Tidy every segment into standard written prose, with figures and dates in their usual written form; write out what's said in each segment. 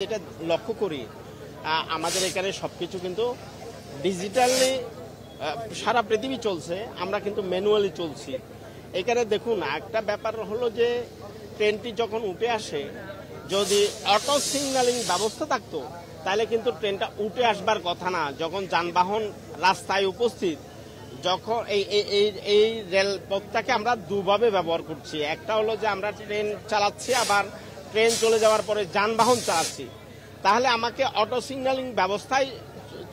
এটা লক্ষ্য করি আমাদের এখানে সবকিছু কিন্তু ডিজিটালি সারা পৃথিবী চলছে, আমরা কিন্তু ম্যানুয়ালি চলছি। এখানে দেখুন একটা ব্যাপার হলো যে ট্রেনটি যখন উঠে আসে, যদি অটো সিগন্যালিং ব্যবস্থা থাকতো তাহলে কিন্তু ট্রেনটা উঠে আসবার কথা না। যখন যানবাহন রাস্তায় উপস্থিত, যখন এই রেলপথটাকে আমরা দুভাবে ব্যবহার করছি। একটা হলো যে আমরা ট্রেন চালাচ্ছি, আবার ট্রেন চলে যাওয়ার পরে যানবাহন চালাচ্ছি। তাহলে আমাকে অটো সিগন্যালিং ব্যবস্থায়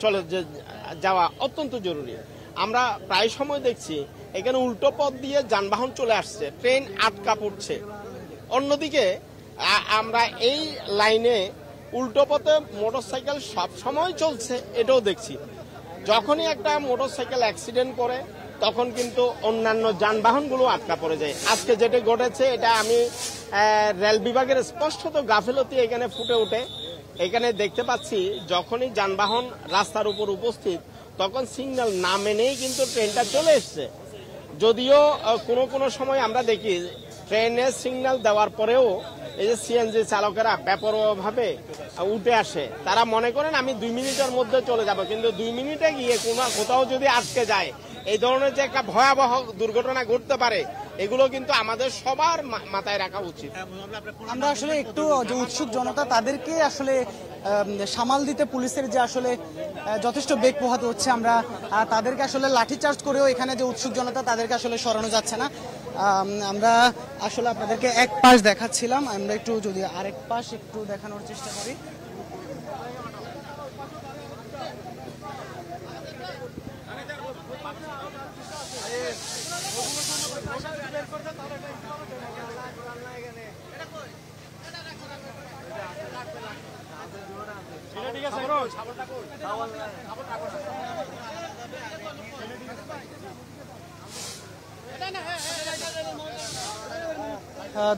চলে যাওয়া অত্যন্ত জরুরি। আমরা প্রায় সময় দেখছি এখানে উল্টো পথ দিয়ে যানবাহন চলে আসছে, ট্রেন আটকা পড়ছে। অন্যদিকে আমরা এই লাইনে উল্টো পথে মোটরসাইকেল সব সময় চলছে, এটাও দেখছি। যখনই একটা মোটরসাইকেল অ্যাক্সিডেন্ট করে তখন কিন্তু অন্যান্য যানবাহনগুলো আটকা পড়ে যায়। আজকে যেটা ঘটেছে এটা আমি রেল বিভাগের স্পষ্টত গাফিলতি এখানে ফুটে ওঠে। এখানে দেখতে পাচ্ছি যখনই যানবাহন রাস্তার উপর উপস্থিত তখন সিগন্যাল না মেনেই কিন্তু ট্রেনটা চলে এসছে। যদিও কোনো সময় আমরা দেখি ট্রেনের সিগন্যাল দেওয়ার পরেও এই যে সিএনজি চালকেরা বেপরোয়াভাবে উঠে আসে। তারা মনে করেন আমি 2 মিনিটের মধ্যে চলে যাব, কিন্তু 2 মিনিটে গিয়ে কোথাও যদি আটকে যায়, এই ধরনের যে একটা ভয়াবহ দুর্ঘটনা ঘটতে পারে, এগুলো কিন্তু আমাদের সবার মাথায় রাখা উচিত। আমরা আসলে একটু যে উৎসুক জনতা তাদেরকে আসলে সামাল দিতে পুলিশের যে আসলে যথেষ্ট বেগ পোহাতে হচ্ছে, আমরা তাদেরকে আসলে লাঠিচার্জ করেও এখানে যে উৎসুক জনতা তাদেরকে আসলে সরানো যাচ্ছে না। আমরা আসলে আপনাদেরকে এক পাশ দেখাচ্ছিলাম, আমরা একটু যদি আরেক পাশ একটু দেখানোর চেষ্টা করি।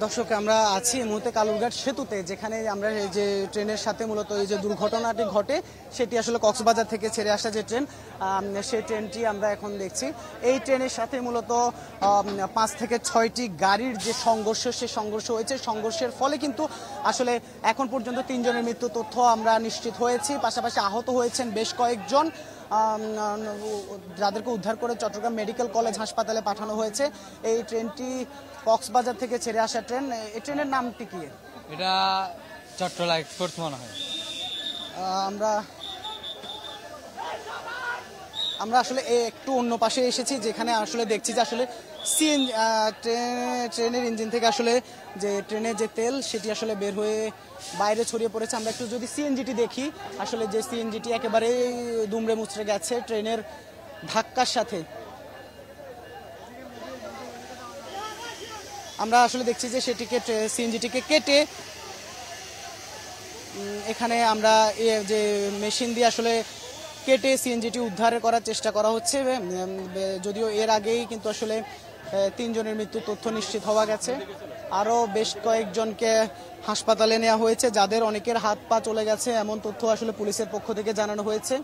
দর্শক, আমরা আছি এই মুহূর্তে কালুরঘাট সেতুতে, যেখানে আমরা যে ট্রেনের সাথে মূলত এই যে দুর্ঘটনাটি ঘটে সেটি আসলে কক্সবাজার থেকে ছেড়ে আসা যে ট্রেন, সেই ট্রেনটি আমরা এখন দেখছি। এই ট্রেনের সাথে মূলত 5 থেকে 6টি গাড়ির যে সংঘর্ষ, সে সংঘর্ষ হয়েছে। সংঘর্ষের ফলে কিন্তু আসলে এখন পর্যন্ত 3 জনের মৃত্যু তথ্য আমরা নিশ্চিত হয়েছি। পাশাপাশি আহত হয়েছেন বেশ কয়েকজন, যাদেরকে উদ্ধার করে চট্টগ্রাম মেডিকেল কলেজ হাসপাতালে পাঠানো হয়েছে। এই ট্রেনটি কক্সবাজার থেকে ছেড়ে আসা ট্রেন। এই ট্রেনের নামটি কি? এটা চট্টলা এক্সপ্রেস মনে হয়। আমরা আসলে একটু অন্য পাশে এসেছি, যেখানে আসলে দেখছি যে আসলে ট্রেনের ইঞ্জিন থেকে আসলে যে ট্রেনের যে তেল সেটি আসলে বের হয়ে বাইরে ছড়িয়ে পড়েছে। আমরা একটু যদি সিএনজিটি দেখি, আসলে যে সিএনজিটি একেবারে দুমড়ে মুচড়ে গেছে ট্রেনের ধাক্কার সাথে। আমরা আসলে দেখছি যে সেটিকে সিএনজিটিকে কেটে এখানে আমরা যে মেশিন দিয়ে আসলে কেটে সিএনজিটি উদ্ধার করার চেষ্টা করা হচ্ছে। যদিও এর আগেই কিন্তু আসলে 3 জনের মৃত্যুর তথ্য নিশ্চিত হওয়া গেছে। আরও বেশ কয়েকজনকে হাসপাতালে নেওয়া হয়েছে, যাদের অনেকের হাত পা চলে গেছে এমন তথ্য আসলে পুলিশের পক্ষ থেকে জানানো হয়েছে।